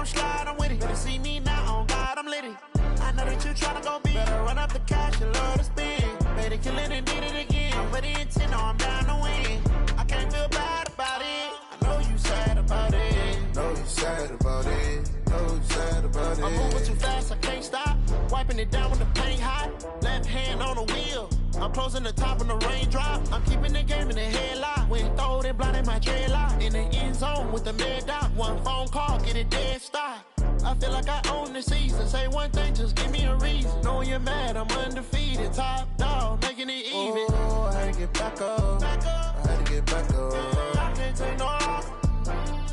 come slide, I'm with it. Better see me now, on God, I'm litty. I know that you tryna go big. Better run up the cash and love to spend. Better kill it and did it again. I'm with the intent, I'm down to win. I can't feel bad about it. I know you sad about it. Know you sad about it. Know you sad about it. I'm moving too fast, I can't stop. Wiping it down when the paint hot. Left hand on the wheel. I'm closing the top when the raindrop. I'm keeping the game in the headlock. When throwed and blinded my dreadlock. In the end zone with the mad dot. One phone call, get it dead stop. I feel like I own the season. Say one thing, just give me a reason. Knowing you're mad, I'm undefeated. Top dog, making it even. Oh, I had to get back up. I had to get back up. I can't take no off.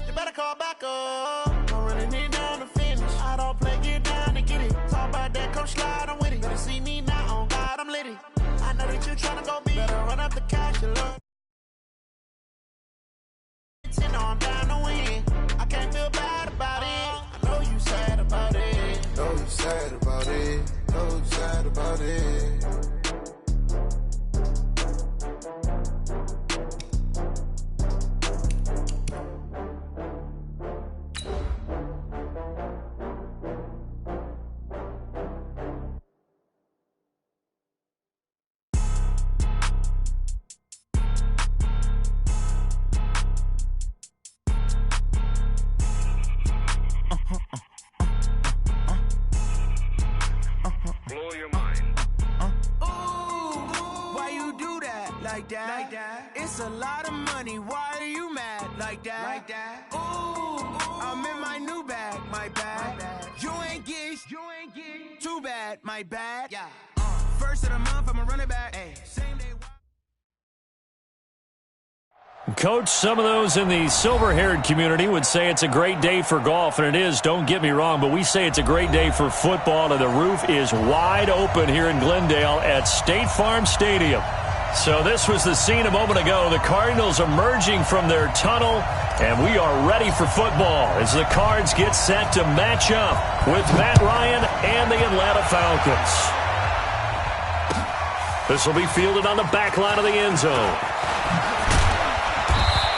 You better call back up. I'm running it down to finish. I don't play, get down to get it. Talk about that, come slide, I'm with it. Better see me now, on God, I'm litty. I know that you tryna go big. Better run up the cash and look. You know I'm down to win. I can't feel bad about it. I know you sad about it. Know you sad about it. Know you sad about it. Blow your mind. Why you do that? Like that? It's a lot of money. Why are you mad? Like that? Ooh, I'm in my new bag. My bad. You ain't get. Too bad. My bad. Yeah. First of the month, I'ma run it back. Ay. Same day. Coach, some of those in the silver-haired community would say it's a great day for golf, and it is, don't get me wrong, but we say it's a great day for football, and the roof is wide open here in Glendale at State Farm Stadium. So this was the scene a moment ago, the Cardinals emerging from their tunnel, and we are ready for football as the Cards get set to match up with Matt Ryan and the Atlanta Falcons. This will be fielded on the back line of the end zone.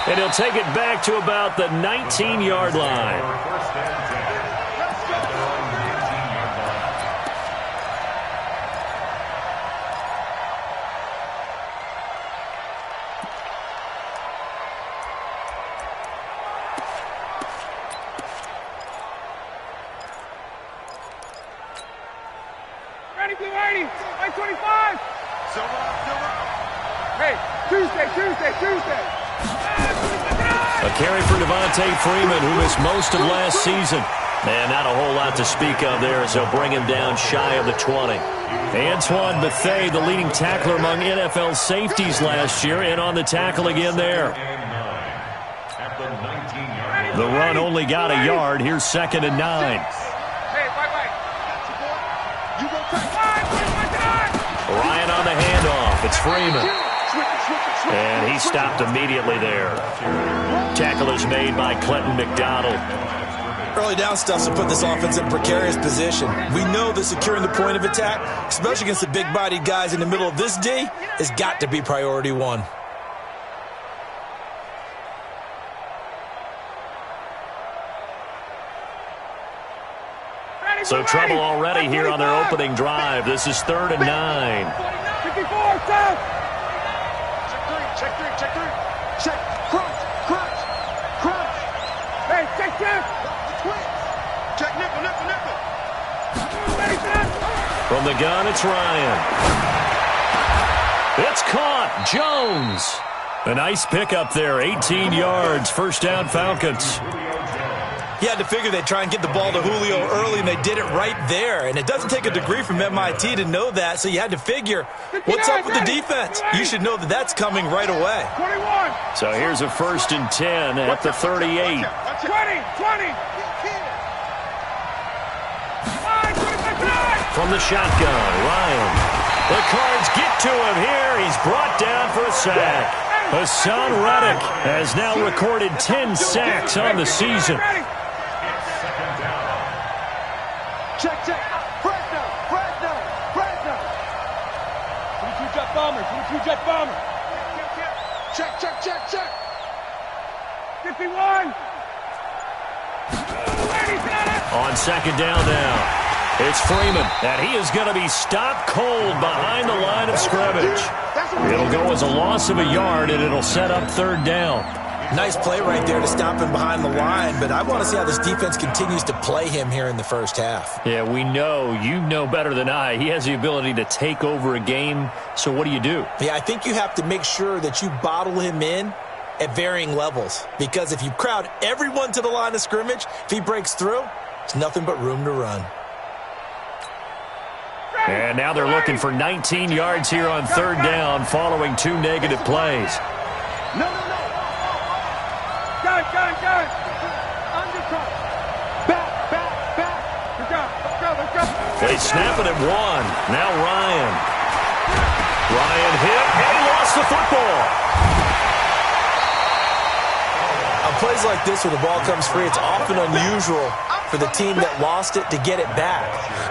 And he'll take it back to about the 19-yard line. Ready, get ready. 25. Hey, Tuesday. A carry for Devontae Freeman, who missed most of last season. Man, not a whole lot to speak of there as they'll bring him down shy of the 20. Antoine Bethea, the leading tackler among NFL safeties last year, and on the tackle again there. The run only got a yard. Here's 2nd and 9. Ryan on the handoff. It's Freeman. And he stopped immediately there. Tackle is made by Clinton McDonald. Early down stuff to put this offense in a precarious position. We know that securing the point of attack, especially against the big-bodied guys in the middle of this D, has got to be priority one. So trouble already here on their opening drive. This is 3rd and 9. 54, South. Check three. Check. Crunch. Hey, check. Check nickel. From the gun, it's Ryan. It's caught. Jones. A nice pickup there. 18 yards. First down, Falcons. You had to figure they'd try and get the ball to Julio early, and they did it right there. And it doesn't take a degree from MIT to know that, so you had to figure, what's up with the defense? You should know that that's coming right away. 21. So here's a 1st and 10 at the 38. 20. From the shotgun, Ryan. The Cards get to him here. He's brought down for a sack. Hassan Reddick has now recorded 10 sacks on the season. Check. Fresno. 22 jet bomber. Check. 51. On second down now. It's Freeman, and he is going to be stopped cold behind the line of scrimmage. It'll go as a loss of a yard, and it'll set up third down. Nice play right there to stop him behind the line, but I want to see how this defense continues to play him here in the first half. Yeah, we know. You know better than I. He has the ability to take over a game, so what do you do? Yeah, I think you have to make sure that you bottle him in at varying levels, because if you crowd everyone to the line of scrimmage, if he breaks through, there's nothing but room to run. And now they're looking for 19 yards here on third down following 2 negative plays. No. Gun. Undercut. Back. Good job. Let's go. They snap it at 1. Now Ryan. Ryan hit, and he lost the football. On plays like this where the ball comes free, it's often unusual for the team that lost it to get it back,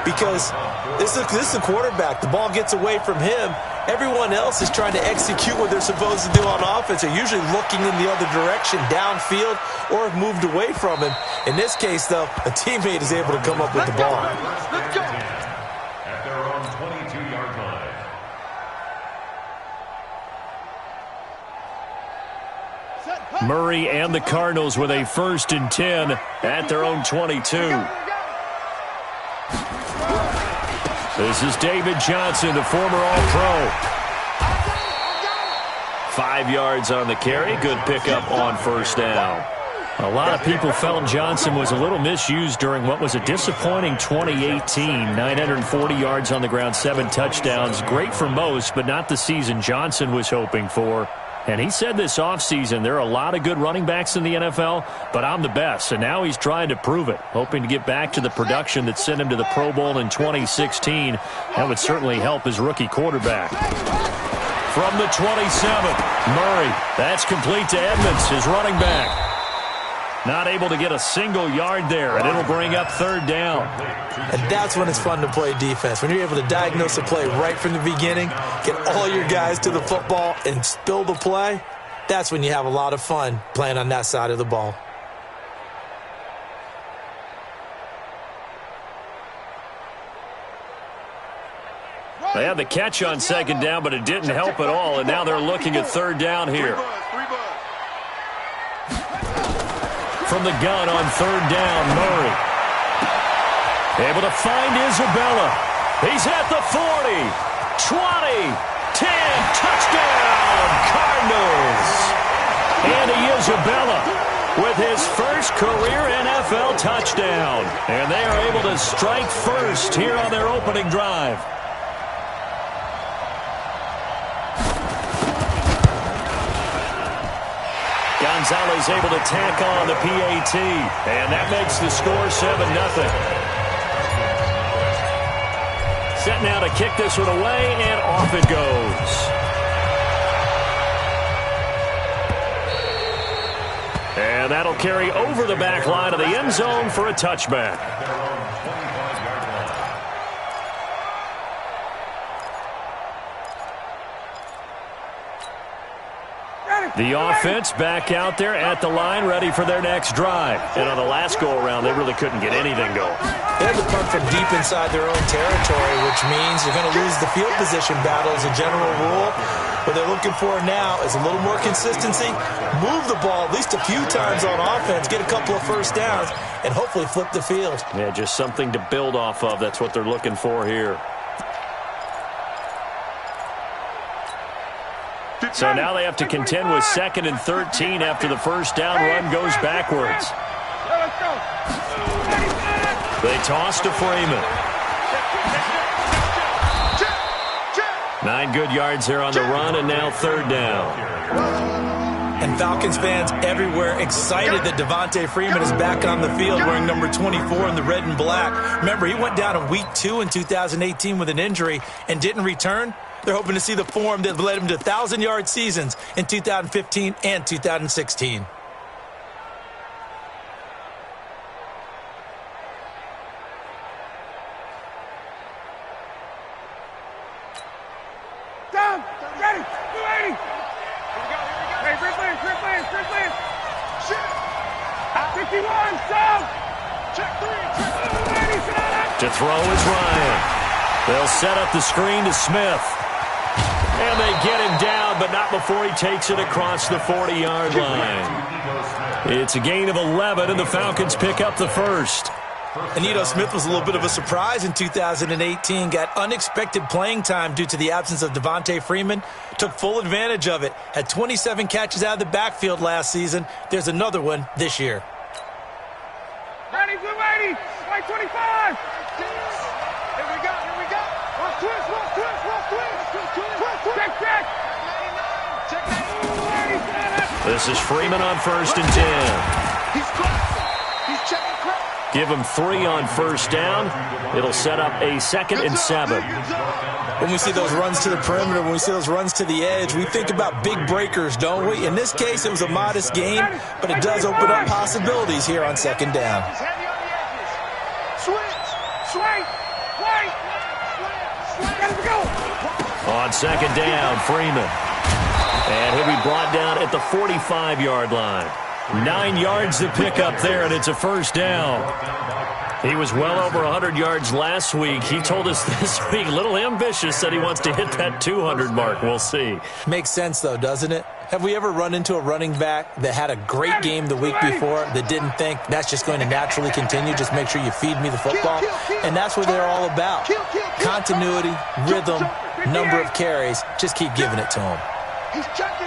because this is the quarterback. The ball gets away from him. Everyone else is trying to execute what they're supposed to do on offense. They're usually looking in the other direction, downfield, or have moved away from him. In this case, though, a teammate is able to come up with the ball. Let's go. At their own 22-yard line. Murray and the Cardinals with a 1st and 10 at their own 22. This is David Johnson, the former All-Pro. 5 yards on the carry. Good pickup on first down. A lot of people felt Johnson was a little misused during what was a disappointing 2018. 940 yards on the ground, 7 touchdowns. Great for most, but not the season Johnson was hoping for. And he said this offseason, there are a lot of good running backs in the NFL, but I'm the best. And now he's trying to prove it, hoping to get back to the production that sent him to the Pro Bowl in 2016. That would certainly help his rookie quarterback. From the 27, Murray. That's complete to Edmonds, his running back. Not able to get a single yard there, and it'll bring up third down. And that's when it's fun to play defense. When you're able to diagnose a play right from the beginning, get all your guys to the football, and spill the play, that's when you have a lot of fun playing on that side of the ball. They had the catch on second down, but it didn't help at all, and now they're looking at third down here. From the gun on third down, Murray. Able to find Isabella. He's at the 40, 20, 10, touchdown, Cardinals. Andy Isabella with his first career NFL touchdown. And they are able to strike first here on their opening drive. Gonzalez able to tack on the PAT, and that makes the score 7-0. Set now to kick this one away, and off it goes. And that'll carry over the back line of the end zone for a touchback. The offense back out there at the line, ready for their next drive. And on the last go-around, they really couldn't get anything going. They had to punt from deep inside their own territory, which means you're going to lose the field position battle as a general rule. What they're looking for now is a little more consistency, move the ball at least a few times on offense, get a couple of first downs, and hopefully flip the field. Yeah, just something to build off of. That's what they're looking for here. So now they have to contend with 2nd and 13 after the first down run goes backwards. They toss to Freeman. 9 good yards there on the run, and now third down. And Falcons fans everywhere excited that Devontae Freeman is back on the field wearing number 24 in the red and black. Remember, he went down in week 2 in 2018 with an injury and didn't return. They're hoping to see the form that led him to 1,000-yard seasons in 2015 and 2016. Down, ready, 280. Hey, Ripley. 51, down. To throw is Ryan. They'll set up the screen to Smith. And they get him down, but not before he takes it across the 40-yard line. It's a gain of 11, and the Falcons pick up the first. Anito Smith was a little bit of a surprise in 2018. Got unexpected playing time due to the absence of Devontae Freeman. Took full advantage of it. Had 27 catches out of the backfield last season. There's another one this year. Ready, blue 80, white 25. Here we go. Watch twist. Check. This is Freeman on 1st and 10. He's crossing. He's checking cross. Give him 3 on 1st down. It'll set up a 2nd and 7. When we see those runs to the perimeter, when we see those runs to the edge, we think about big breakers, don't we? In this case, it was a modest gain, but it does open up possibilities here on 2nd down. Swing. On 2nd down, Freeman. And he'll be brought down at the 45-yard line. 9 yards to pick up there, and it's a 1st down. He was well over 100 yards last week. He told us this week, a little ambitious, said he wants to hit that 200 mark. We'll see. Makes sense, though, doesn't it? Have we ever run into a running back that had a great game the week before that didn't think that's just going to naturally continue? Just make sure you feed me the football. And that's what they're all about. Continuity, rhythm, number of carries. Just keep giving it to him. He's checking.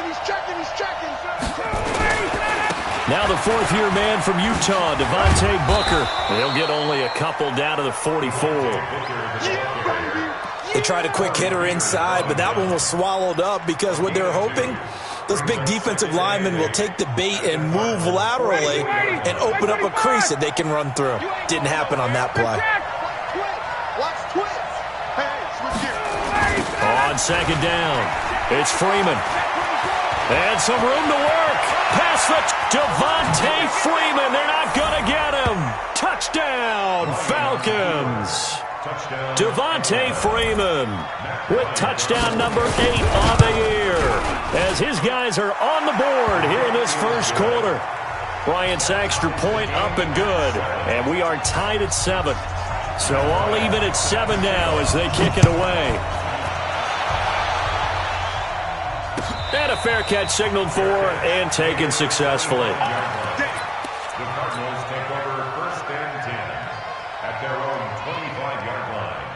Now the 4th-year man from Utah, Devontae Booker. He'll get only a couple down to the 44. They tried a quick hitter inside, but that one was swallowed up because what they're hoping, those big defensive linemen will take the bait and move laterally and open up a crease that they can run through. Didn't happen on that play. On 2nd down, it's Freeman. And some room to work. Pass the Devontae Freeman. They're not going to get him. Touchdown, Falcons. Devontae Freeman with touchdown number 8 on the year as his guys are on the board here in this 1st quarter. Bryant's extra point up and good, and we are tied at 7. So all even at 7 now as they kick it away. And a fair catch signaled for and taken successfully. The Cardinals take over 1st and 10 at their own 25-yard line.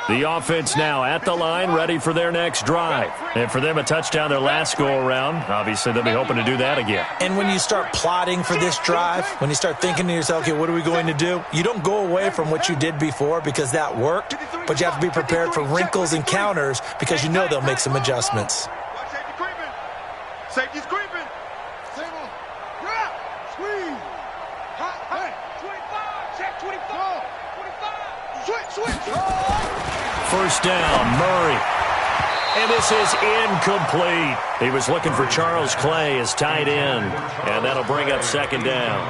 The offense now at the line, ready for their next drive. And for them, a touchdown their last go-around. Obviously, they'll be hoping to do that again. And when you start plotting for this drive, when you start thinking to yourself, okay, what are we going to do? You don't go away from what you did before because that worked, but you have to be prepared for wrinkles and counters because you know they'll make some adjustments. Safety's creeping. Sable. Drop. Squeeze. Hey. 25. Check 24. 25. Switch. 1st down, Murray. And this is incomplete. He was looking for Charles Clay as tight end. And that'll bring up 2nd down.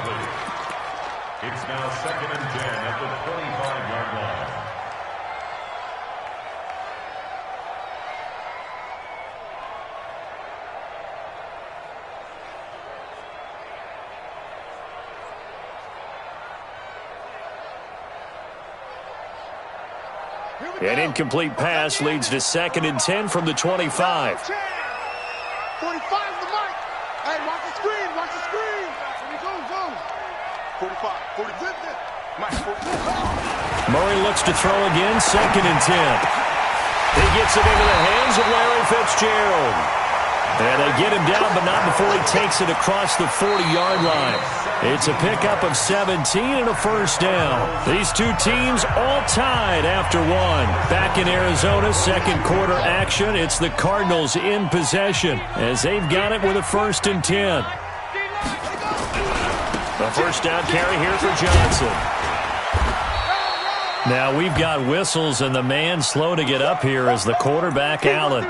It's now 2nd and 10 at the 25-yard line. An incomplete pass leads to 2nd and 10 from the 25. 45 the mic. Hey, watch the screen. Go. 45. 40. Mike, 45. Murray looks to throw again, 2nd and 10. He gets it into the hands of Larry Fitzgerald. And they get him down, but not before he takes it across the 40-yard line. It's a pickup of 17 and a 1st down. These two teams all tied after 1. Back in Arizona, 2nd quarter action. It's the Cardinals in possession as they've got it with a 1st and 10. A 1st down carry here for Johnson. Now we've got whistles and the man slow to get up here is the quarterback, Allen.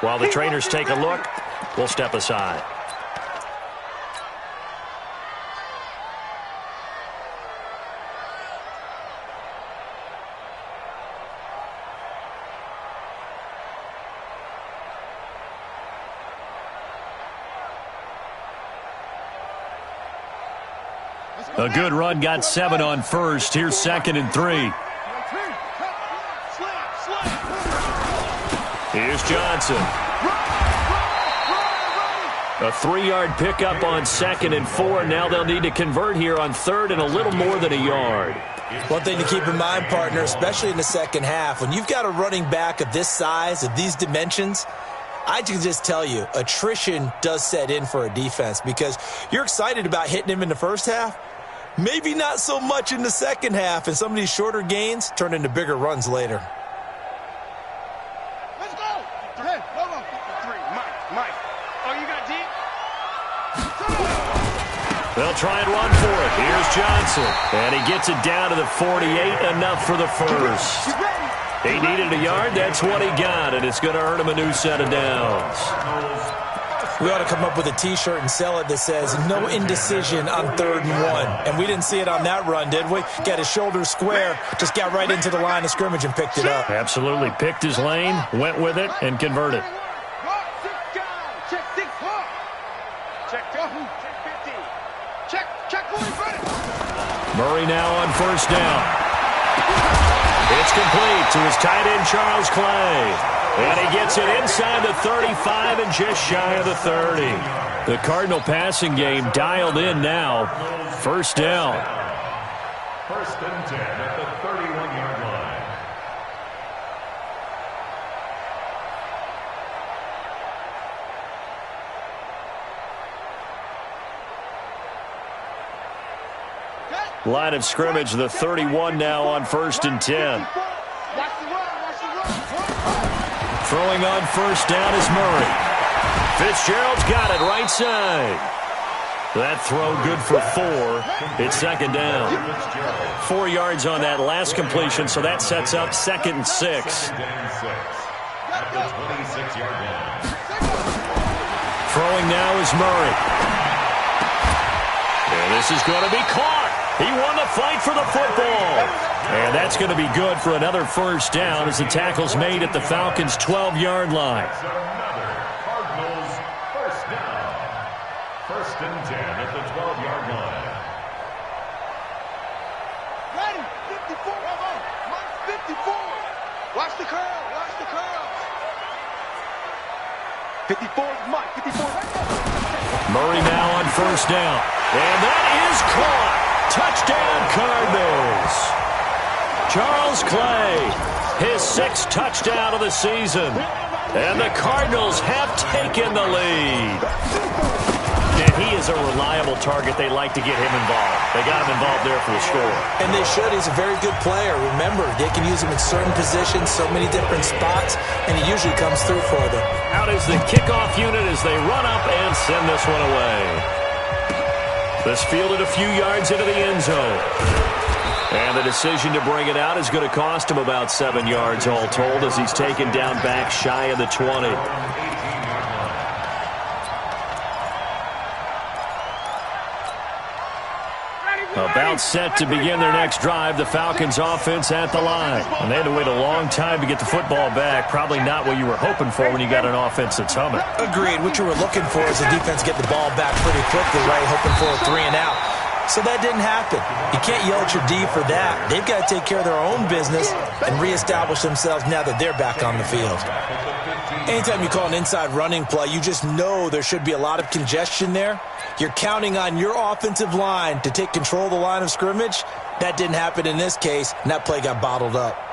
While the trainers take a look, we'll step aside. A good run got 7 on first. Here's 2nd and 3. Here's Johnson. A 3-yard pickup on 2nd and 4. Now they'll need to convert here on 3rd and a little more than a yard. One thing to keep in mind, partner, especially in the second half, when you've got a running back of this size, of these dimensions, I can just tell you, attrition does set in for a defense because you're excited about hitting him in the first half. Maybe not so much in the second half, and some of these shorter gains turn into bigger runs later. Let's go. Hey, go. 3, Mike. Oh, you got deep? They'll try and run for it. Here's Johnson. And he gets it down to the 48, enough for the first. He needed a yard. That's what he got, and it's going to earn him a new set of downs. We ought to come up with a T-shirt and sell it that says, no indecision on 3rd and 1. And we didn't see it on that run, did we? Got his shoulders square, just got right into the line of scrimmage and picked it up. Absolutely. Picked his lane, went with it, and converted. Murray now on 1st down. It's complete to his tight end, Charles Clay. And he gets it inside the 35 and just shy of the 30. The Cardinal passing game dialed in now. 1st down. 1st and 10 at the 31-yard line. Line of scrimmage, the 31 now on 1st and 10. Throwing on 1st down is Murray. Fitzgerald's got it right side. That throw good for 4. It's 2nd down. 4 yards on that last completion, so that sets up 2nd and 6. At the 26-yard line. Throwing now is Murray. And this is going to be caught. He won the fight for the football. And that's going to be good for another 1st down as the tackle's made at the Falcons' 12-yard line. That's another Cardinals 1st down. 1st and 10 at the 12-yard line. Ready, 54. Mike, 54. Watch the curl. 54 is Mike. 54. Murray now on 1st down. And that is caught. Touchdown, Cardinals. Charles Clay, his 6th touchdown of the season. And the Cardinals have taken the lead. And he is a reliable target. They like to get him involved. They got him involved there for the score. And they should. He's a very good player. Remember, they can use him in certain positions, so many different spots, and he usually comes through for them. Out is the kickoff unit as they run up and send this one away. This fielded a few yards into the end zone. And the decision to bring it out is going to cost him about 7 yards all told as he's taken down back shy of the 20. About set to begin their next drive, the Falcons offense at the line. And they had to wait a long time to get the football back. Probably not what you were hoping for when you got an offense that's humming. Agreed. What you were looking for is the defense get the ball back pretty quickly, right? Hoping for a 3 and out. So that didn't happen. You can't yell at your D for that. They've got to take care of their own business and reestablish themselves now that they're back on the field. Anytime you call an inside running play, you just know there should be a lot of congestion there. You're counting on your offensive line to take control of the line of scrimmage. That didn't happen in this case, and that play got bottled up.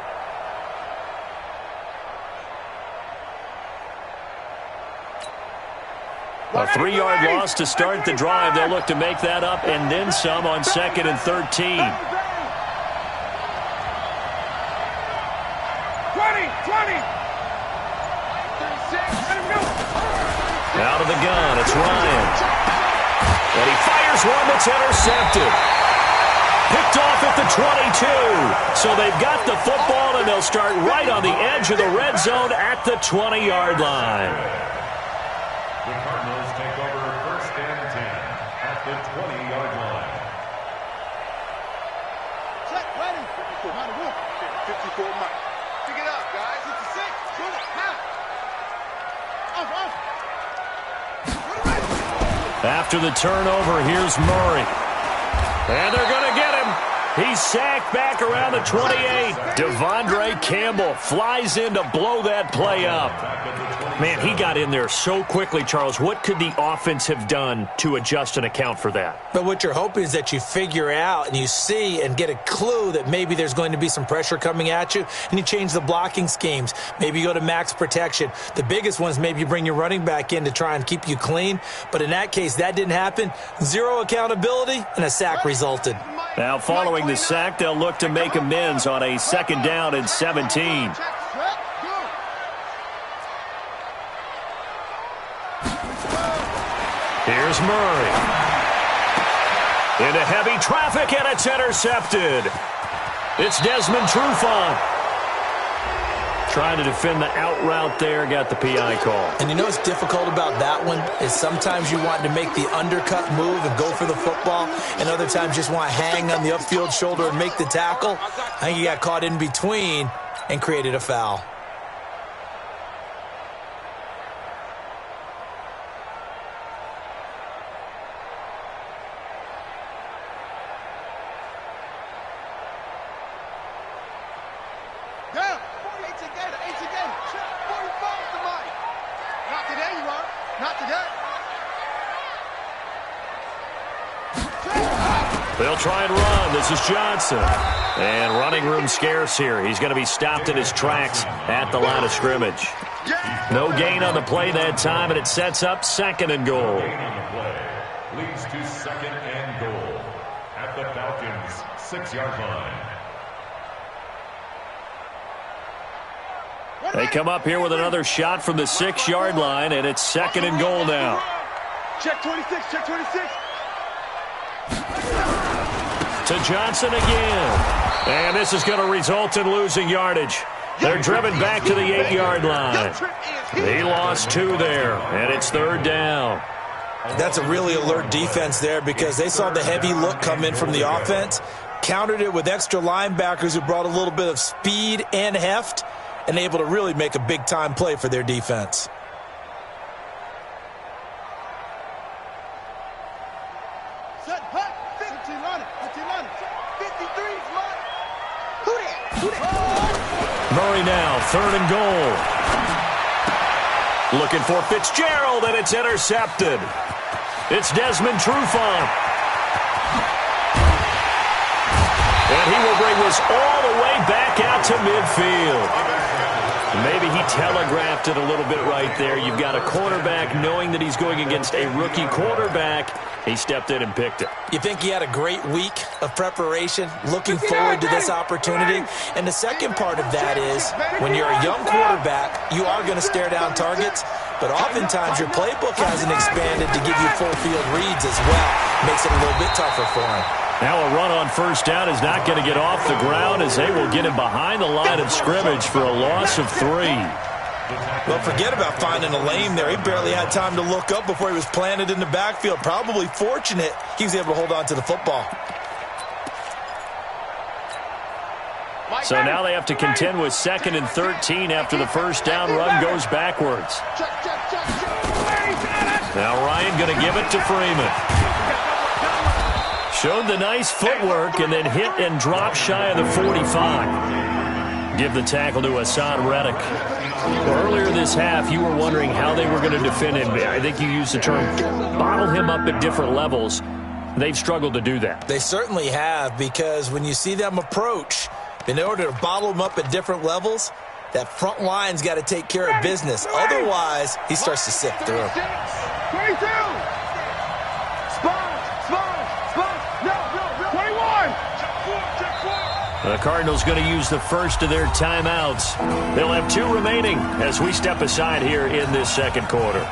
A 3-yard loss to start the drive. They'll look to make that up and then some on 2nd and 13. 20. Out of the gun, it's Ryan. And he fires one that's intercepted. Picked off at the 22. So they've got the football, and they'll start right on the edge of the red zone at the 20-yard line. The Cardinals take over 1st and 10 at the 20-yard line. Check, ready. 54, Mike. Pick it up, guys. It's a 6. Shoot it, now. Off. After the turnover, here's Murray. And they're going to get him. He's sacked back around the 28. Devondre Campbell flies in to blow that play up. Man, he got in there so quickly, Charles. What could the offense have done to adjust and account for that? But what you're hoping is that you figure out and you see and get a clue that maybe there's going to be some pressure coming at you, and you change the blocking schemes. Maybe you go to max protection. The biggest one is maybe you bring your running back in to try and keep you clean. But in that case, that didn't happen. Zero accountability, and a sack resulted. Now, following the sack, they'll look to make amends on a 2nd down and 17. Here's Murray. Into heavy traffic, and it's intercepted. It's Desmond Trufant. Trying to defend the out route there, got the PI call. And you know what's difficult about that one is sometimes you want to make the undercut move and go for the football, and other times just want to hang on the upfield shoulder and make the tackle. I think he got caught in between and created a foul. They'll try and run. This is Johnson. And running room scarce here. He's going to be stopped in his tracks at the line of scrimmage. No gain on the play that time, and it sets up 2nd and goal. Gain on the play leads to 2nd and goal at the Falcons' 6-yard line. They come up here with another shot from the 6-yard line, and it's 2nd and goal now. Check 26, check 26. To Johnson again. And this is going to result in losing yardage. They're driven back to the 8-yard line. He lost 2 there, and it's 3rd down. That's a really alert defense there because they saw the heavy look come in from the offense, countered it with extra linebackers who brought a little bit of speed and heft, and able to really make a big-time play for their defense. Murray now, 3rd and goal. Looking for Fitzgerald, and it's intercepted. It's Desmond Trufant. And he will bring this all the way back out to midfield. Maybe he telegraphed it a little bit right there. You've got a quarterback knowing that he's going against a rookie quarterback. He stepped in and picked it. You think he had a great week of preparation, looking forward to this opportunity. And the second part of that is when you're a young quarterback, you are going to stare down targets, but oftentimes your playbook hasn't expanded to give you full field reads as well. Makes it a little bit tougher for him. Now a run on 1st down is not going to get off the ground as they will get him behind the line of scrimmage for a loss of 3. Well, forget about finding a lane there. He barely had time to look up before he was planted in the backfield. Probably fortunate he was able to hold on to the football. So now they have to contend with 2nd and 13 after the 1st down run goes backwards. Now Ryan going to give it to Freeman. Showed the nice footwork and then hit and dropped shy of the 45. Give the tackle to Hassan Reddick. Earlier this half, you were wondering how they were going to defend him. I think you used the term bottle him up at different levels. They've struggled to do that. They certainly have, because when you see them approach, in order to bottle him up at different levels, that front line's got to take care of business. Otherwise, he starts to sift through. 22. The Cardinals going to use the first of their timeouts. They'll have 2 remaining as we step aside here in this 2nd quarter.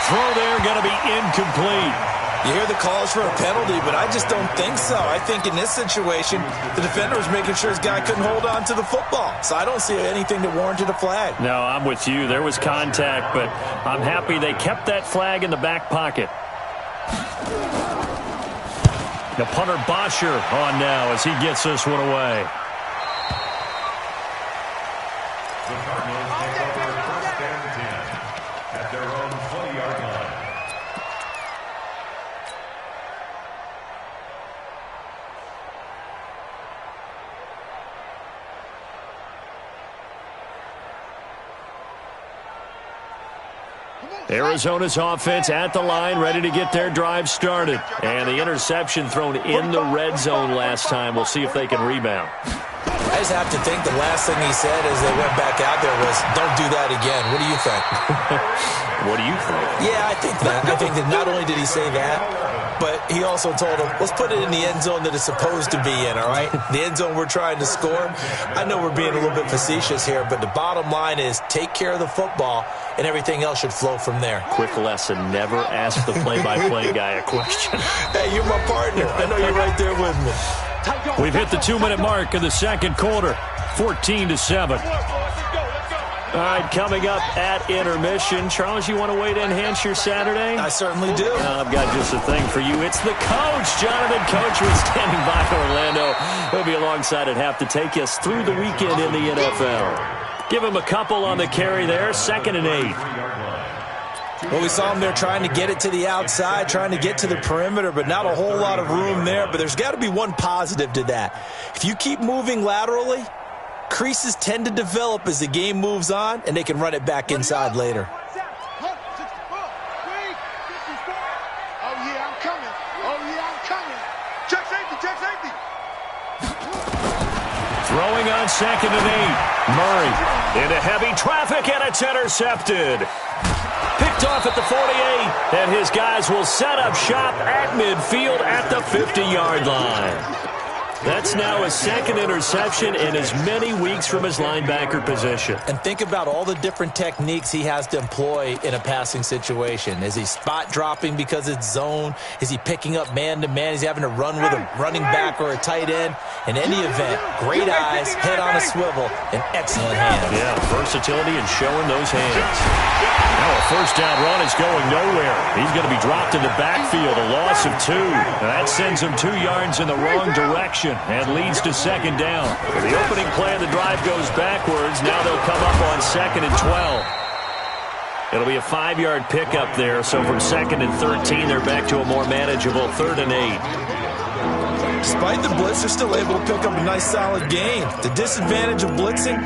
throw there going to be incomplete. You hear the calls for a penalty, but I just don't think so. I think in this situation, the defender was making sure his guy couldn't hold on to the football. So I don't see anything that warranted a flag. No, I'm with you. There was contact, but I'm happy they kept that flag in the back pocket. The punter Bosher on now as he gets this one away. The Cardinals take over first and 10 at their own 20-yard line. Arizona's offense at the line, ready to get their drive started. And the interception thrown in the red zone last time. We'll see if they can rebound. I just have to think the last thing he said as they went back out there was, don't do that again. What do you think? What do you think? Yeah, I think that. I think that not only did he say that, but he also told him, let's put it in the end zone that it's supposed to be in, all right? The end zone we're trying to score. I know we're being a little bit facetious here, but the bottom line is take care of the football, and everything else should flow from there. Quick lesson, never ask the play-by-play guy a question. Hey, you're my partner. I know you're right there with me. We've hit the 2-minute mark of the second quarter, 14-7. All right, coming up at intermission. Charles, you want to wait to enhance your Saturday? I certainly do. I've got just a thing for you. It's the coach, Jonathan Coachman, standing by Orlando. He'll be alongside at half to take us through the weekend in the NFL. Give him a couple on the carry there, 2nd and 8. Well, we saw him there trying to get it to the outside, trying to get to the perimeter, but not a whole lot of room there. But there's got to be one positive to that. If you keep moving laterally, creases tend to develop as the game moves on, and they can run it back inside later. Oh, yeah, I'm coming. Oh, yeah, I'm coming. Check safety, check safety. Throwing on 2nd and 8. Murray into heavy traffic, and it's intercepted. Picked off at the 48, and his guys will set up shop at midfield at the 50-yard line. That's now his 2nd interception in as many weeks from his linebacker position. And think about all the different techniques he has to employ in a passing situation. Is he spot dropping because it's zone? Is he picking up man-to-man? Is he having to run with a running back or a tight end? In any event, great eyes, head on a swivel, and excellent hands. Yeah, versatility and showing those hands. Now a first down run is going nowhere. He's going to be dropped in the backfield, a loss of 2. That sends him 2 yards in the wrong direction and leads to 2nd down. The opening play of the drive goes backwards. Now they'll come up on 2nd and 12. It'll be a 5-yard pickup there, so from 2nd and 13, they're back to a more manageable 3rd and 8. Despite the blitz, they're still able to pick up a nice solid gain. The disadvantage of blitzing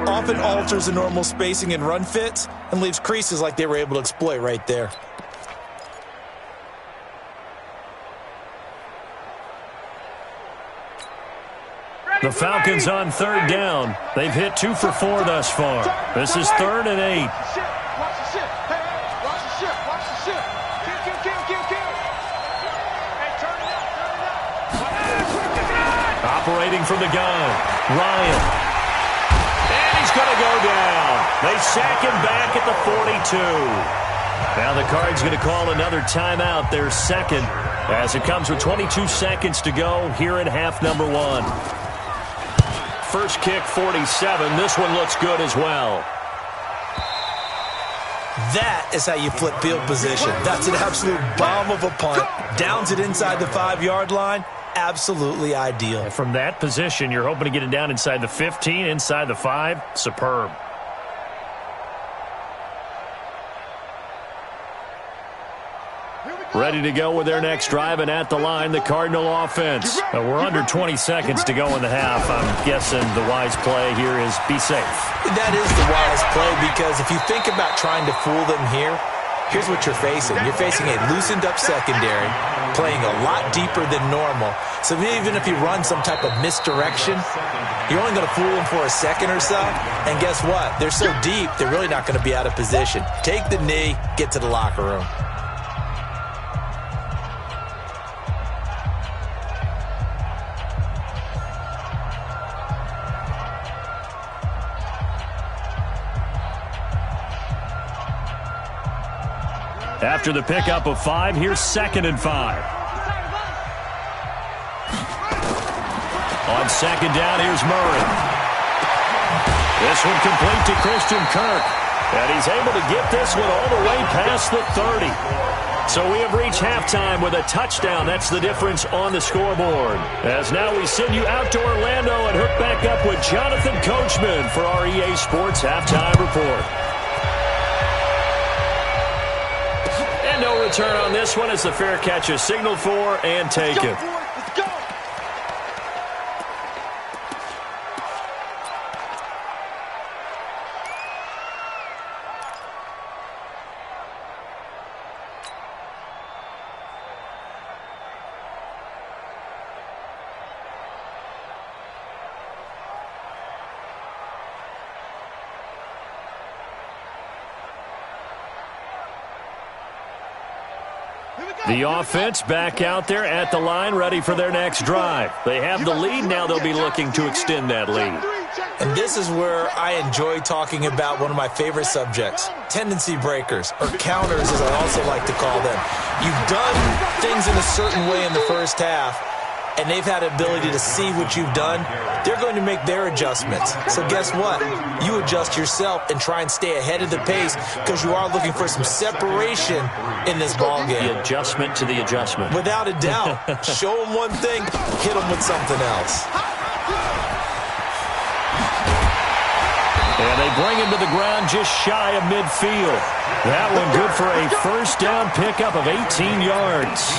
often alters the normal spacing and run fits and leaves creases like they were able to exploit right there. The Falcons on 3rd down. They've hit 2 for 4 thus far. This is 3rd and 8. Watch the ship. Hey, watch the ship. Watch the ship. Kill. Hey, turn it up. Operating from the gun. Ryan. And he's going to go down. They sack him back at the 42. Now the Cards going to call another timeout, their 2nd, as it comes with 22 seconds to go here in half number 1. First kick, 47. This one looks good as well. That is how you flip field position. That's an absolute bomb of a punt. Downs it inside the 5-yard line. Absolutely ideal. And from that position, you're hoping to get it down inside the 15, inside the 5. Superb. Ready to go with their next drive, and at the line, the Cardinal offense. We're under 20 seconds to go in the half. I'm guessing the wise play here is be safe. That is the wise play, because if you think about trying to fool them here, here's what you're facing. You're facing a loosened up secondary, playing a lot deeper than normal. So even if you run some type of misdirection, you're only going to fool them for a second or so. And guess what? They're so deep, they're really not going to be out of position. Take the knee, get to the locker room. After the pickup of 5, here's 2nd and 5. On 2nd down, here's Murray. This one complete to Christian Kirk. And he's able to get this one all the way past the 30. So we have reached halftime with a touchdown. That's the difference on the scoreboard. As now we send you out to Orlando and hook back up with Jonathan Coachman for our EA Sports Halftime Report. And no return on this one as the fair catch is signaled for and taken. The offense back out there at the line, ready for their next drive. They have the lead. Now they'll be looking to extend that lead. And this is where I enjoy talking about one of my favorite subjects, tendency breakers, or counters as I also like to call them. You've done things in a certain way in the first half, and they've had the ability to see what you've done. They're going to make their adjustments. So guess what? You adjust yourself and try and stay ahead of the pace because you are looking for some separation in this ball game. The adjustment to the adjustment. Without a doubt. Show them one thing, hit them with something else. And they bring him to the ground just shy of midfield. That one good for a first down pickup of 18 yards.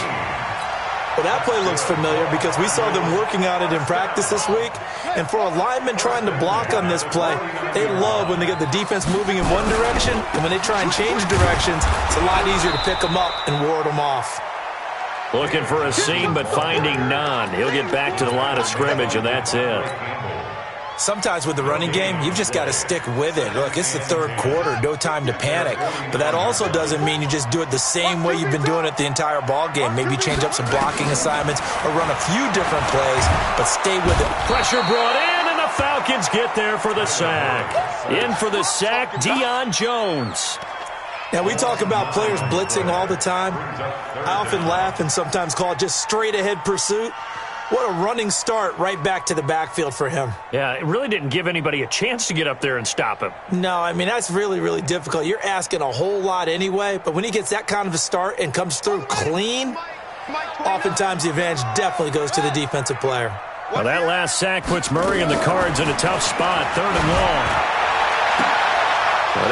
Well, that play looks familiar because we saw them working on it in practice this week. And for a lineman trying to block on this play, they love when they get the defense moving in one direction. And when they try and change directions, it's a lot easier to pick them up and ward them off. Looking for a seam, but finding none. He'll get back to the line of scrimmage, and that's it. Sometimes with the running game, you've just got to stick with it. Look, it's the third quarter, no time to panic. But that also doesn't mean you just do it the same way you've been doing it the entire ball game. Maybe change up some blocking assignments or run a few different plays, but stay with it. Pressure brought in, and the Falcons get there for the sack. In for the sack, Deion Jones. Now, we talk about players blitzing all the time. I often laugh and sometimes call it just straight-ahead pursuit. What a running start right back to the backfield for him. Yeah, it really didn't give anybody a chance to get up there and stop him. No, I mean, that's really, really difficult. You're asking a whole lot anyway, but when he gets that kind of a start and comes through clean, oftentimes the advantage definitely goes to the defensive player. Well, that last sack puts Murray and the Cards in a tough spot, 3rd and long.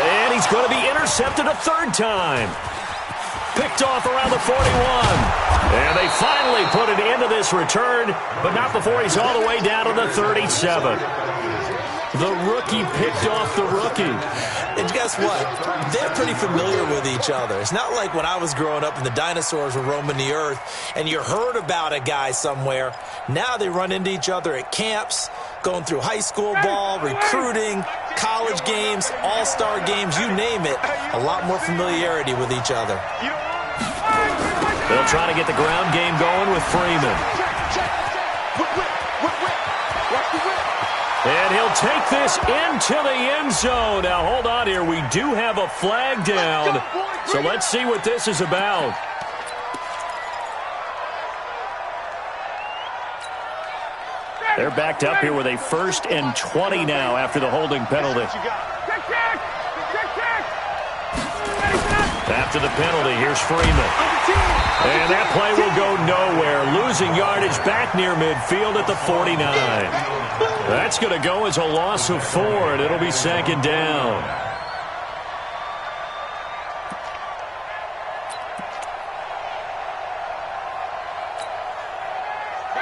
And he's going to be intercepted a 3rd time. Picked off around the 41. And they finally put it into this return, but not before he's all the way down to the 37. The rookie picked off the rookie. And guess what? They're pretty familiar with each other. It's not like when I was growing up and the dinosaurs were roaming the earth and you heard about a guy somewhere. Now they run into each other at camps, going through high school ball, recruiting, college games, all-star games, you name it. A lot more familiarity with each other. They'll try to get the ground game going with Freeman. And he'll take this into the end zone. Now, hold on here. We do have a flag down. So let's see what this is about. They're backed up here with a 1st and 20 now after the holding penalty. After the penalty, here's Freeman. And that play will go nowhere. Losing yardage back near midfield at the 49. That's going to go as a loss of 4, and it'll be 2nd down.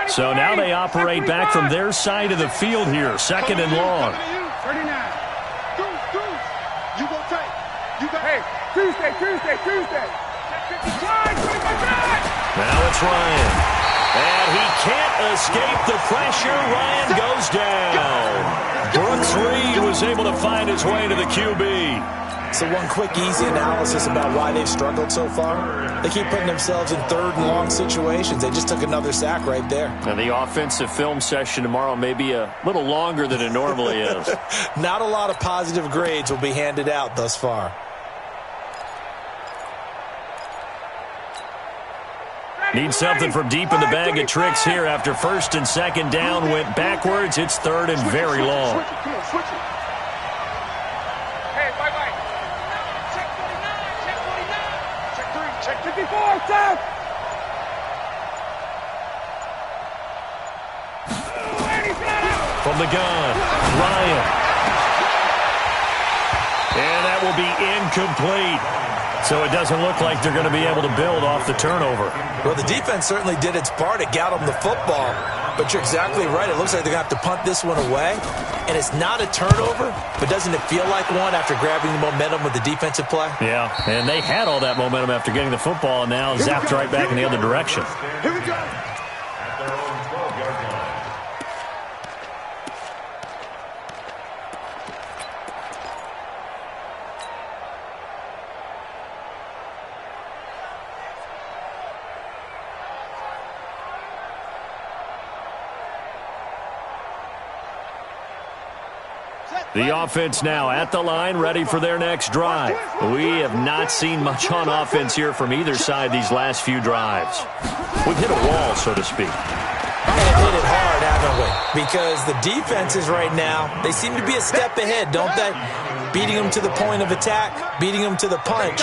So now they operate back from their side of the field here, 2nd and long. 39. You go take. You go. Hey, Tuesday. Now it's Ryan. And he can't escape the pressure. Ryan goes down. Brooks Reed was able to find his way to the QB. So one quick, easy analysis about why they've struggled so far. They keep putting themselves in 3rd and long situations. They just took another sack right there. And the offensive film session tomorrow may be a little longer than it normally is. Not a lot of positive grades will be handed out thus far. Need something from deep in the bag of tricks here after first and second down went backwards. It's third and very long. Come on, switch it. Hey, bye-bye. Check 49, check 49. Check 3, check 54, Sam. From the gun, Ryan. And that will be incomplete. So it doesn't look like they're going to be able to build off the turnover. Well, the defense certainly did its part. It got them the football. But you're exactly right. It looks like they're going to have to punt this one away. And it's not a turnover, but doesn't it feel like one after grabbing the momentum with the defensive play? Yeah, and they had all that momentum after getting the football and now zapped right back in the other direction. Here we go. At their own 12-yard line. The offense now at the line, ready for their next drive. We have not seen much on offense here from either side these last few drives. We've hit a wall, so to speak. And hit it hard, haven't we? Because the defenses right now, they seem to be a step ahead, don't they? Beating them to the point of attack, beating them to the punch.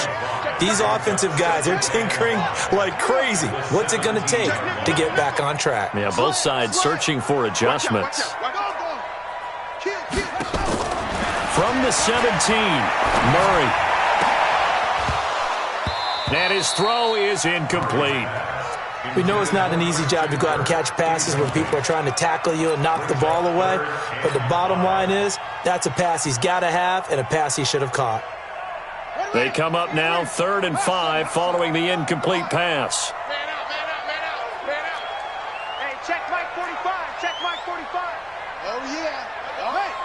These offensive guys are tinkering like crazy. What's it going to take to get back on track? Yeah, both sides searching for adjustments. From the 17, Murray. And his throw is incomplete. We know it's not an easy job to go out and catch passes when people are trying to tackle you and knock the ball away. But the bottom line is, that's a pass he's got to have and a pass he should have caught. They come up now 3rd and 5 following the incomplete pass. Man out, man out, man out, man out. Hey, check Mike 45, check Mike 45. Oh, yeah. All right.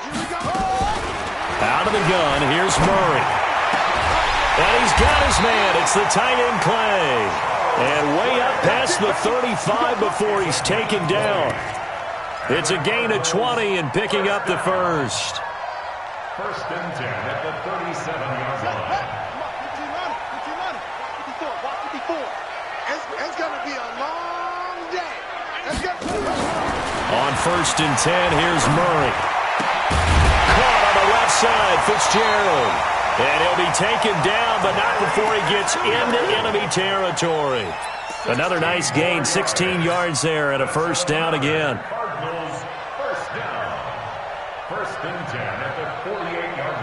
Here we go. Out of the gun, here's Murray. And he's got his man. It's the tight end play. And way up past the 35 before he's taken down. It's a gain of 20 and picking up the first. 1st and 10 at the 37-yard line. Walk 54. It's going to be a long day. Let's go. On 1st and 10, here's Murray. Caught on the left side, Fitzgerald. And he'll be taken down, but not before he gets into enemy territory. Another nice gain, 16 yards there, and a first down again. Cardinals first down. 1st and 10 at the 48-yard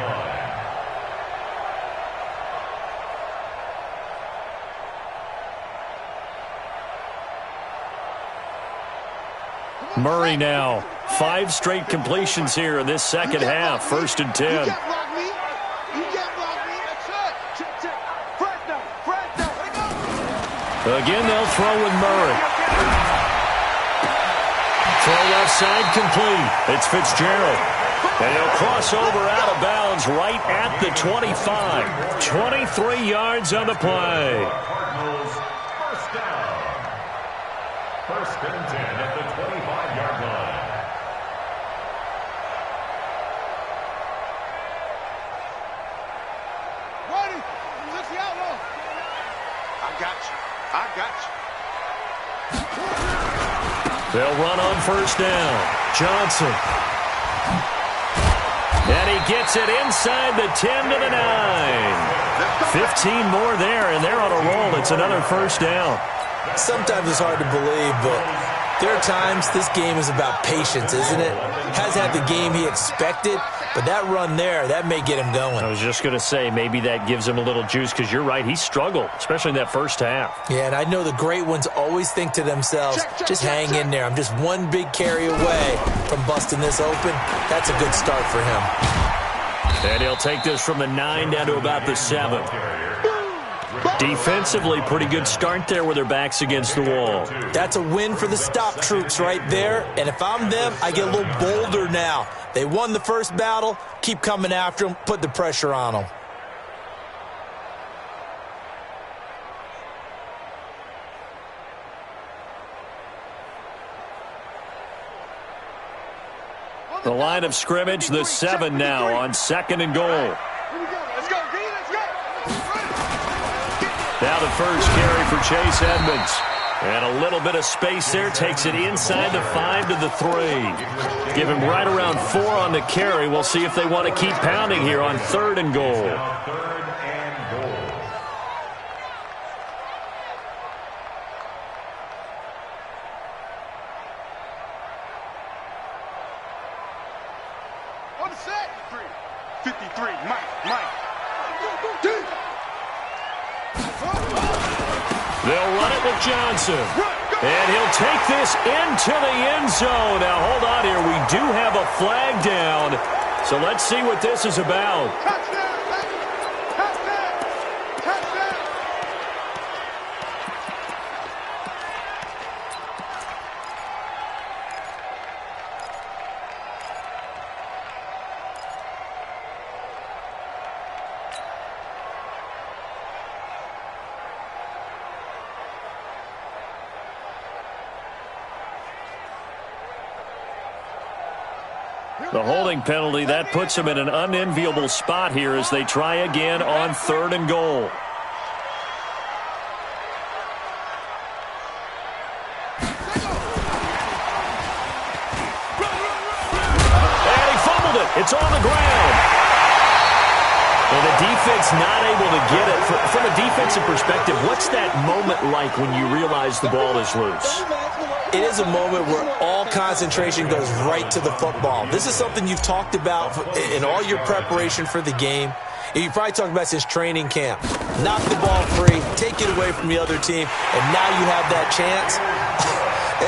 line. Murray now, 5 straight completions here in this second half. 1st and 10. Again, they'll throw with Murray. Throw left side complete. It's Fitzgerald. And he'll cross over out of bounds right at the 25. 23 yards on the play. Cardinals first down. 1st and 10 at the 25-yard line. Ready? Look the outlaw. I got you. I got you. They'll run on 1st down. Johnson. And he gets it inside the 10 to the 9. 15 more there, and they're on a roll. It's another 1st down. Sometimes it's hard to believe, but there are times this game is about patience, isn't it? Has had the game he expected, but that run there, that may get him going. I was just going to say, maybe that gives him a little juice, because you're right, he struggled, especially in that first half. Yeah, and I know the great ones always think to themselves, just hang in there. I'm just one big carry away from busting this open. That's a good start for him. And he'll take this from the 9 down to about the 7. Defensively, pretty good start there with their backs against the wall. That's a win for the stop troops right there. And if I'm them, I get a little bolder now. They won the first battle. Keep coming after them. Put the pressure on them. The line of scrimmage, the 7 now on 2nd and goal. Let's go, D. Let's go. Now now the first carry for Chase Edmonds. And a little bit of space there. Takes it inside the 5 to the 3. Give him right around 4 on the carry. We'll see if they want to keep pounding here on 3rd and goal. On the set. 53, Mike. They'll run it with Johnson. And he'll take this into the end zone. Now, hold on here. We do have a flag down. So let's see what this is about. The holding penalty, that puts them in an unenviable spot here as they try again on 3rd and goal. And he fumbled it. It's on the ground. And the defense not able to get it. From a defensive perspective, what's that moment like when you realize the ball is loose? It is a moment where all concentration goes right to the football. This is something you've talked about in all your preparation for the game. You probably talked about since training camp. Knock the ball free, take it away from the other team, and now you have that chance.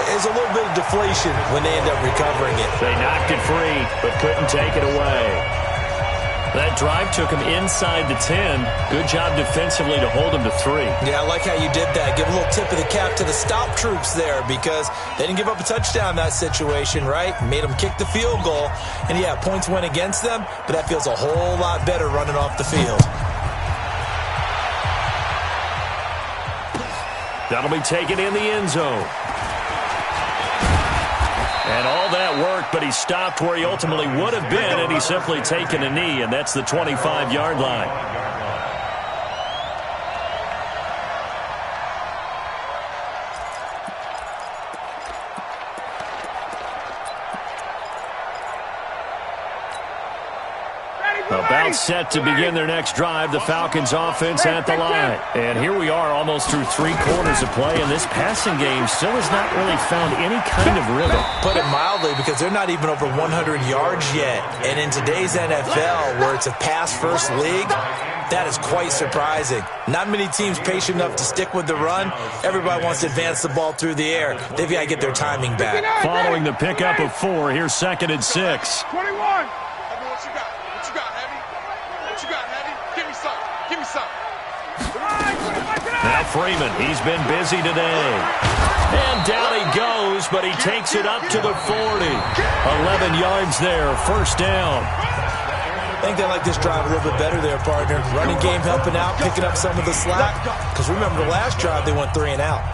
There's a little bit of deflation when they end up recovering it. They knocked it free, but couldn't take it away. That drive took him inside the 10. Good job defensively to hold him to 3. Yeah, I like how you did that. Give a little tip of the cap to the stop troops there because they didn't give up a touchdown in that situation, right? Made them kick the field goal. And, yeah, points went against them, but that feels a whole lot better running off the field. That'll be taken in the end zone. And all that worked, but he stopped where he ultimately would have been, and he's simply taken a knee, and that's the 25-yard line. About set to begin their next drive, the Falcons offense at the line. And here we are almost through 3 quarters of play, and this passing game still has not really found any kind of rhythm. Put it mildly, because they're not even over 100 yards yet. And in today's NFL, where it's a pass-first league, that is quite surprising. Not many teams patient enough to stick with the run. Everybody wants to advance the ball through the air. They've got to get their timing back. Following the pickup of 4, here's 2nd and 6. 21. Now Freeman, he's been busy today. And down he goes, but he takes it up to the 40. 11 yards there, first down. I think they like this drive a little bit better there, partner. Running game helping out, picking up some of the slack. Because remember, the last drive they went 3 and out.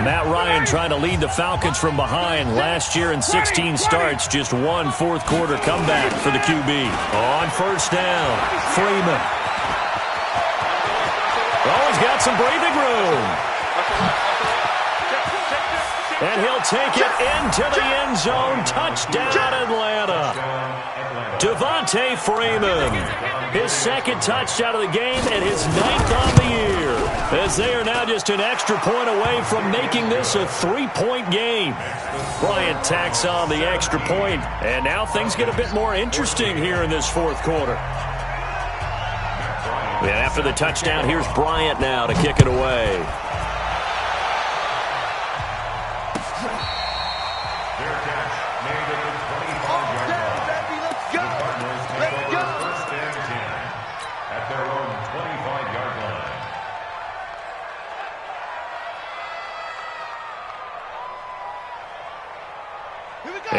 Matt Ryan trying to lead the Falcons from behind. Last year in 16 starts, just 1 fourth-quarter comeback for the QB. On first down, Freeman. Oh, he's got some breathing room. And he'll take it into the end zone. Touchdown, Atlanta. Devontae Freeman. His 2nd touchdown of the game and his 9th on the year. As they are now just an extra point away from making this a 3-point game. Bryant tacks on the extra point, and now things get a bit more interesting here in this 4th quarter. And after the touchdown, here's Bryant now to kick it away.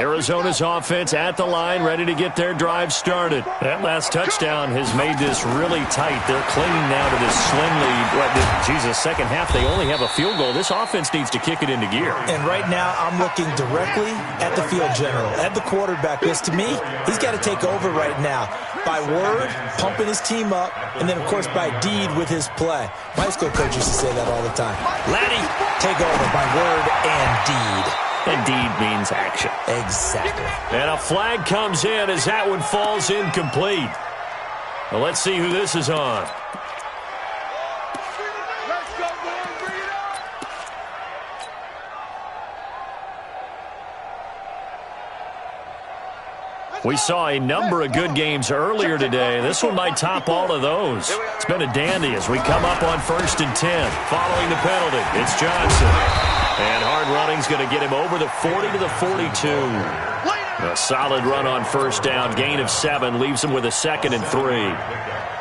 Arizona's offense at the line, ready to get their drive started. That last touchdown has made this really tight. They're clinging now to this slim lead. Jesus, second half, they only have a field goal. This offense needs to kick it into gear. And right now, I'm looking directly at the field general, at the quarterback, because to me, he's got to take over right now. By word, pumping his team up, and then, of course, by deed with his play. My high school coach used to say that all the time. Laddie, take over by word and deed. And deed means action. Exactly. And a flag comes in as that one falls incomplete. Well, let's see who this is on. We saw a number of good games earlier today. This one might top all of those. It's been a dandy as we come up on 1st and 10. Following the penalty, it's Johnson. And hard running's going to get him over the 40 to the 42. A solid run on first down. Gain of 7 leaves him with a 2nd and 3.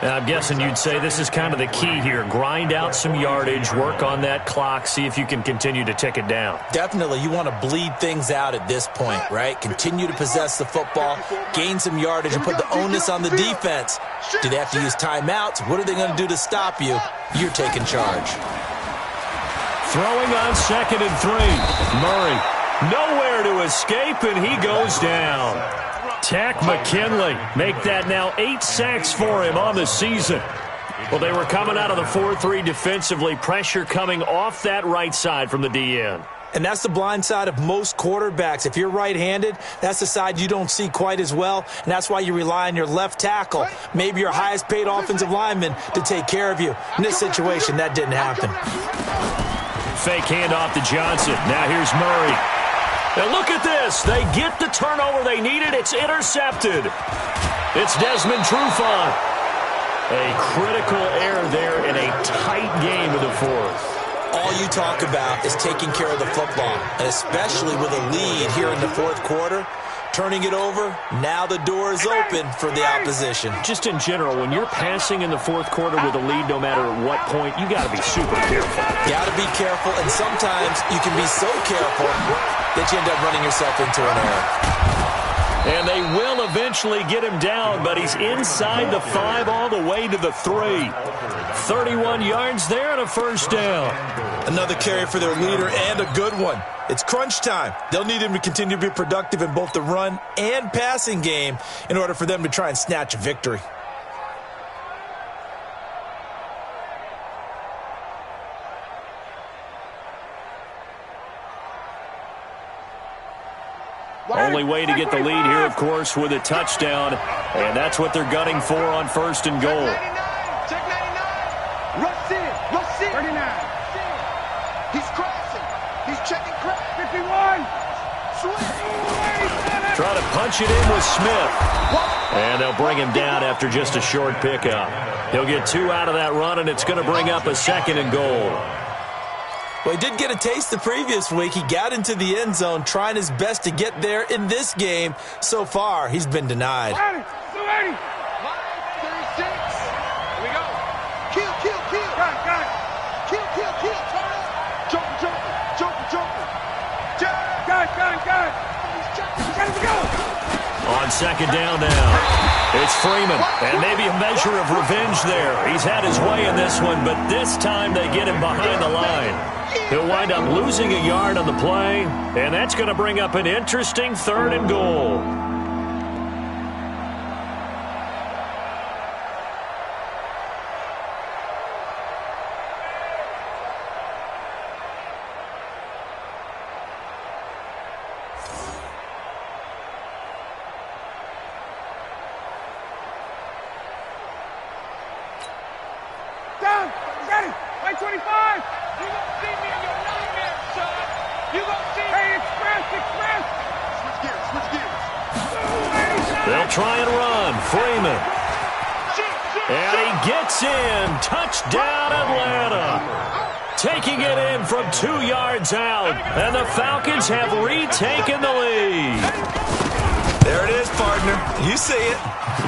Now, I'm guessing you'd say this is kind of the key here. Grind out some yardage, work on that clock, see if you can continue to tick it down. Definitely. You want to bleed things out at this point, right? Continue to possess the football, gain some yardage, and put the onus on the defense. Do they have to use timeouts? What are they going to do to stop you? You're taking charge. Throwing on 2nd and 3. Murray, nowhere to escape, and he goes down. Tack McKinley, make that now 8 sacks for him on the season. Well, they were coming out of the 4-3 defensively. Pressure coming off that right side from the DN. And that's the blind side of most quarterbacks. If you're right-handed, that's the side you don't see quite as well, and that's why you rely on your left tackle, maybe your highest-paid offensive lineman, to take care of you. In this situation, that didn't happen. Fake handoff to Johnson. Now here's Murray. And look at this. They get the turnover they needed. It's intercepted. It's Desmond Trufant. A critical error there in a tight game of the fourth. All you talk about is taking care of the football, and especially with a lead here in the fourth quarter. Turning it over, now the door is open for the opposition. Just in general, when you're passing in the fourth quarter with a lead, no matter what point, you got to be super careful. Got to be careful, and sometimes you can be so careful that you end up running yourself into an error. And they will eventually get him down, but he's inside the 5 all the way to the 3. 31 yards there and a first down. Another carry for their leader and a good one. It's crunch time. They'll need him to continue to be productive in both the run and passing game in order for them to try and snatch a victory. Only way to get the lead here, of course, with a touchdown, and that's what they're gunning for on 1st and goal. Check 99. Rush in. 39. He's crossing. He's checking crack. 51. Swing. Trying to punch it in with Smith. And they'll bring him down after just a short pickup. He'll get 2 out of that run, and it's going to bring up a 2nd and goal. Well, he did get a taste the previous week. He got into the end zone, trying his best to get there in this game. So far, he's been denied. 36. Here we go. Kill. Got it. Kill. Turn up. Jumper. Got it. He's go. On 2nd down now, it's Freeman, and maybe a measure of revenge there. He's had his way in this one, but this time they get him behind the line. He'll wind up losing a yard on the play, and that's going to bring up an interesting 3rd and goal. Down. Get it. Right 25. You gonna see me in your nightmare, son. You gonna see me. Hey, express. Switch gears. They'll try and run. Freeman. And he gets in. Touchdown, Atlanta. Taking it in from 2 yards out. And the Falcons have retaken the lead. There it is, partner. You see it.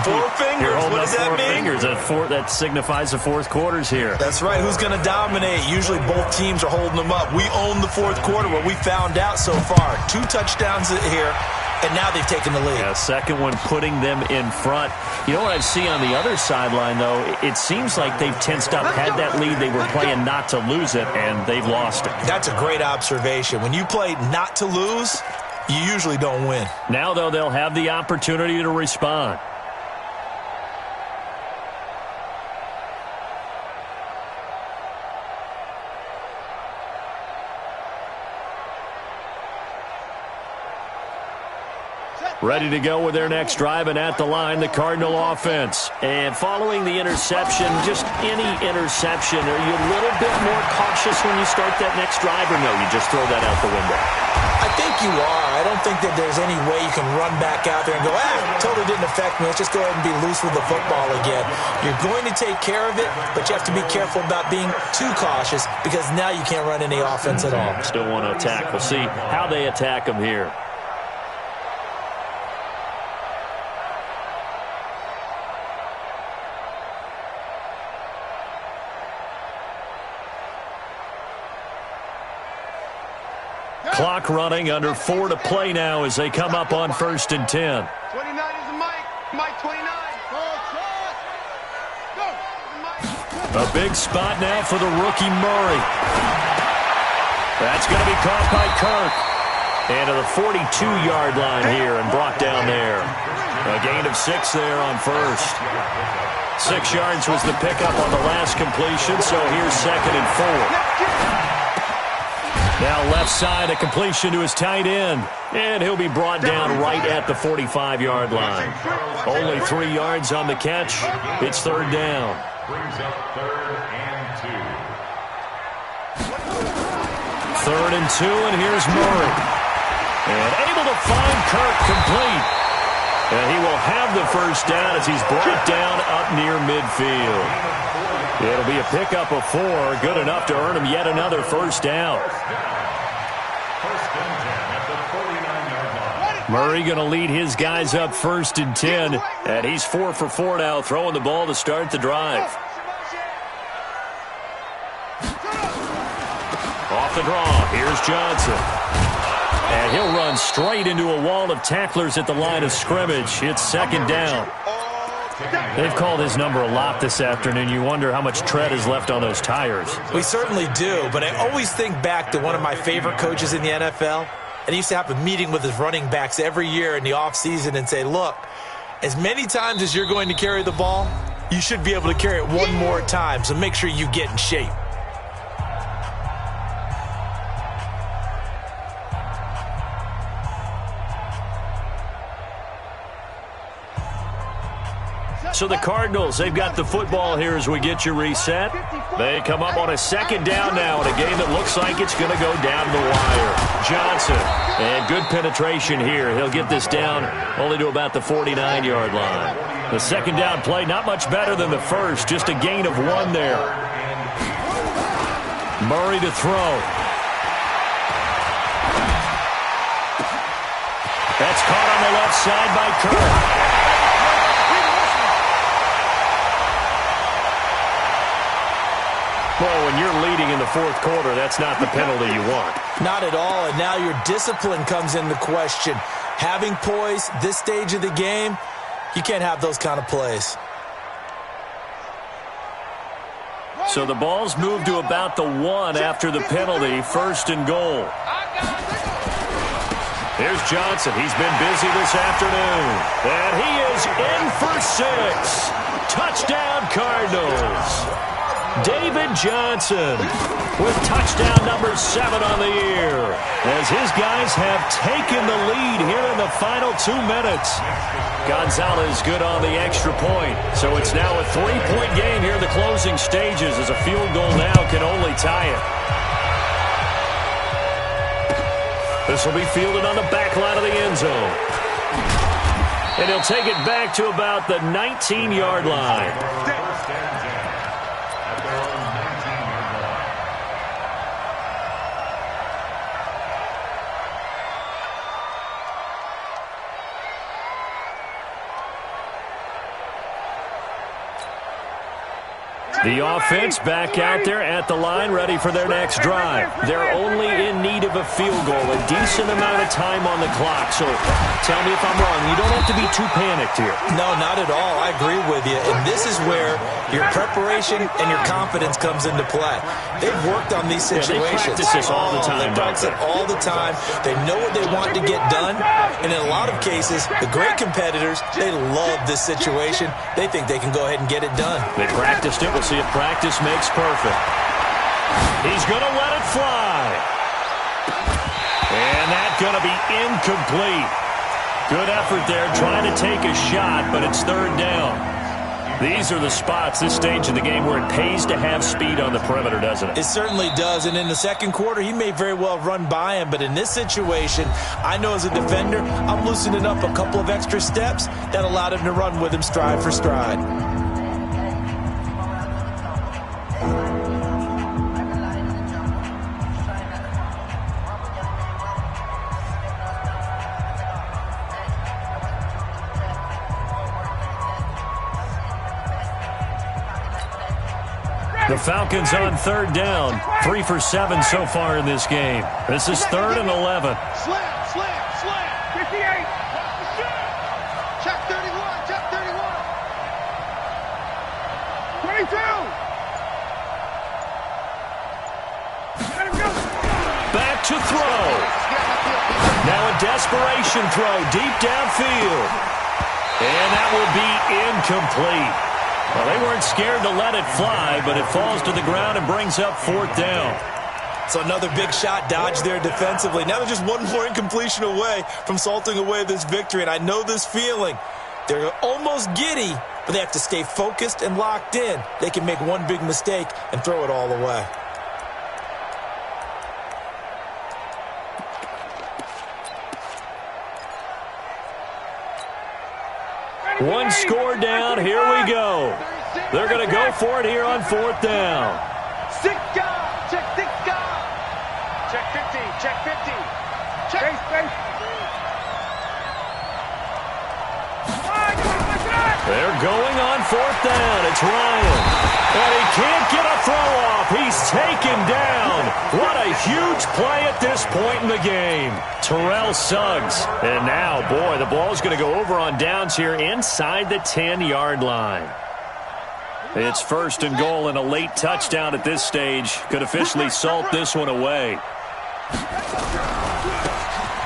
4 fingers. What does that mean? 4 fingers. That signifies the fourth quarter's here. That's right. Who's going to dominate? Usually both teams are holding them up. We own the fourth quarter, what we found out so far. 2 touchdowns here. and now they've taken the lead. Yeah, second one putting them in front. You know what I see on the other sideline, though? It seems like they've tensed up, had that lead. They were playing not to lose it, and they've lost it. That's a great observation. When you play not to lose, you usually don't win. Now, though, they'll have the opportunity to respond. Ready to go with their next drive, and at the line, the Cardinal offense. And following the interception, just any interception, are you a little bit more cautious when you start that next drive, or no, you just throw that out the window? I think you are. I don't think that there's any way you can run back out there and go, totally didn't affect me. Let's just go ahead and be loose with the football again. You're going to take care of it, but you have to be careful about being too cautious because now you can't run any offense at all. Still want to attack. We'll see how they attack them here. Clock running, under 4 to play now as they come up on 1st and 10. 29 is Mike. Mike 29. Go. A big spot now for the rookie Murray. That's going to be caught by Kirk. And to the 42-yard line here and brought down there. A gain of 6 there on first. 6 yards was the pickup on the last completion, so here's 2nd and 4. Now left side, a completion to his tight end. And he'll be brought down right at the 45-yard line. Only 3 yards on the catch. It's 3rd down. Brings up 3rd and 2. 3rd and 2, and here's Murray. And able to find Kirk complete. And he will have the first down as he's brought down up near midfield. It'll be a pickup of 4, good enough to earn him yet another first down. Murray going to lead his guys up 1st and 10, and he's 4 for 4 now, throwing the ball to start the drive. Off the draw, here's Johnson. And he'll run straight into a wall of tacklers at the line of scrimmage. It's 2nd down. They've called his number a lot this afternoon. You wonder how much tread is left on those tires. We certainly do, but I always think back to one of my favorite coaches in the NFL. And he used to have a meeting with his running backs every year in the offseason and say, look, as many times as you're going to carry the ball, you should be able to carry it one more time, so make sure you get in shape. So the Cardinals, they've got the football here as we get you reset. They come up on a 2nd down now in a game that looks like it's going to go down the wire. Johnson, and good penetration here. He'll get this down only to about the 49-yard line. The 2nd down play, not much better than the first, just a gain of 1 there. Murray to throw. That's caught on the left side by Kirk. Well, when you're leading in the 4th quarter, that's not the penalty you want. Not at all, and now your discipline comes into question. Having poise this stage of the game, you can't have those kind of plays. So the ball's moved to about the 1 after the penalty, 1st and goal. Here's Johnson. He's been busy this afternoon. And he is in for 6. Touchdown, Cardinals. David Johnson with touchdown number 7 on the year as his guys have taken the lead here in the final 2 minutes. Gonzalez good on the extra point. So it's now a 3-point game here in the closing stages as a field goal now can only tie it. This will be fielded on the back line of the end zone. And he'll take it back to about the 19-yard line. The offense back out there at the line, ready for their next drive. They're only in need of a field goal, a decent amount of time on the clock. So tell me if I'm wrong. You don't have to be too panicked here. No, not at all. I agree with you. And this is where your preparation and your confidence comes into play. They've worked on these situations. They practice this all the time. They practice it all the time. They know what they want to get done. And in a lot of cases, the great competitors, they love this situation. They think they can go ahead and get it done. They practiced it. We'll see if practice makes perfect. He's going to let it fly. And that's going to be incomplete. Good effort there trying to take a shot, but it's third down. These are the spots, this stage of the game, where it pays to have speed on the perimeter, doesn't it? It certainly does, and in the second quarter, he may very well run by him, but in this situation, I know as a defender, I'm loosening up a couple of extra steps that allowed him to run with him stride for stride. The Falcons on third down, 3 for 7 so far in this game. This is 3rd and 11. Slam, slam, slam. 58. Check 31, check 31. 22. Let him go. Back to throw. Now a desperation throw deep downfield. And that will be incomplete. Well, they weren't scared to let it fly, but it falls to the ground and brings up 4th down. So another big shot dodged there defensively. Now they're just one more incompletion away from salting away this victory, and I know this feeling. They're almost giddy, but they have to stay focused and locked in. They can make one big mistake and throw it all away. One score down. Here we go. They're going to go for it here on 4th down. Check 50, check 50. Check. Space. They're going on 4th down. It's Ryan. And he can't get a throw off. He's taken down. What a huge play at this point in the game. Terrell Suggs. And now, boy, the ball's going to go over on downs here inside the 10-yard line. It's 1st and goal, and a late touchdown at this stage could officially salt this one away.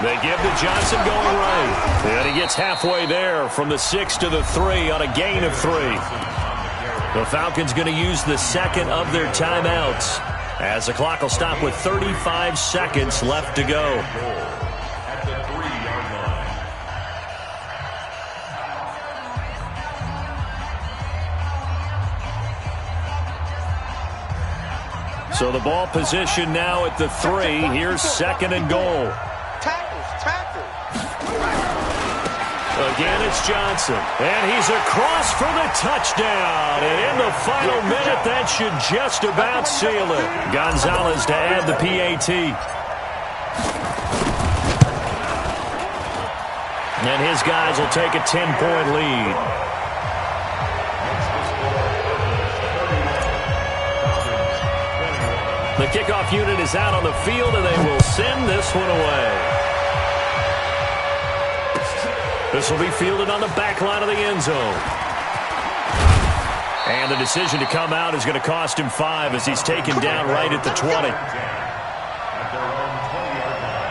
They give to Johnson going right. And he gets halfway there from the 6 to the 3 on a gain of 3. The Falcons going to use the second of their timeouts as the clock will stop with 35 seconds left to go. At the 3-yard line. So the ball position now at the 3. Here's 2nd and goal. Again, it's Johnson. And he's across for the touchdown. And in the final minute, that should just about seal it. Gonzalez to add the PAT. And his guys will take a 10-point lead. The kickoff unit is out on the field, and they will send this one away. This will be fielded on the back line of the end zone. And the decision to come out is going to cost him 5 as he's taken down right at the 20. At their own 20-yard line.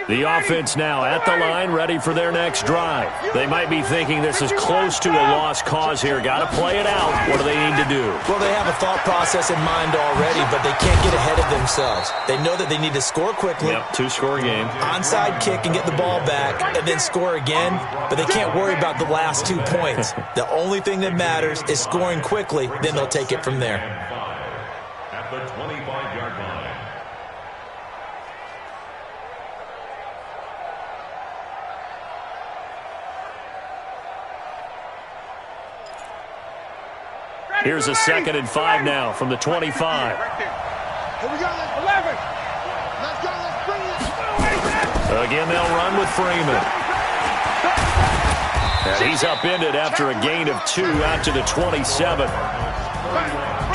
The offense now at the line, ready for their next drive. They might be thinking this is close to a lost cause here. Got to play it out. What do they need to do? Well, they have a thought process in mind already, but they can't get ahead of themselves. They know that they need to score quickly. Yep, 2-score game. Onside kick and get the ball back, and then score again. But they can't worry about the last 2 points. The only thing that matters is scoring quickly. Then they'll take it from there. At the 25-yard line. Here's a 2nd and 5 now from the 25. Here we go, 11. Let's go, let's bring it. Again, they'll run with Freeman. And he's upended after a gain of 2 out to the 27.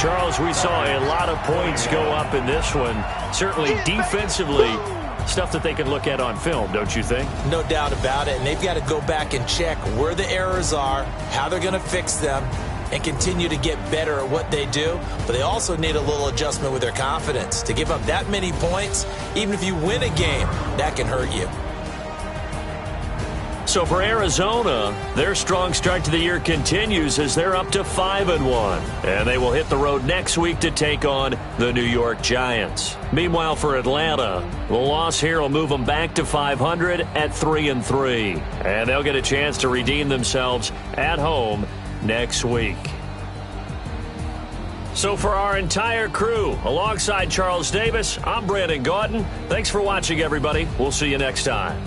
Charles, we saw a lot of points go up in this one. Certainly defensively, stuff that they can look at on film, don't you think? No doubt about it, and they've got to go back and check where the errors are, how they're going to fix them, and continue to get better at what they do. But they also need a little adjustment with their confidence. To give up that many points, even if you win a game, that can hurt you. So for Arizona, their strong start to the year continues as they're up to 5-1. And they will hit the road next week to take on the New York Giants. Meanwhile, for Atlanta, the loss here will move them back to 500 at 3-3. And they'll get a chance to redeem themselves at home next week. So for our entire crew, alongside Charles Davis, I'm Brandon Gaudin. Thanks for watching, everybody. We'll see you next time.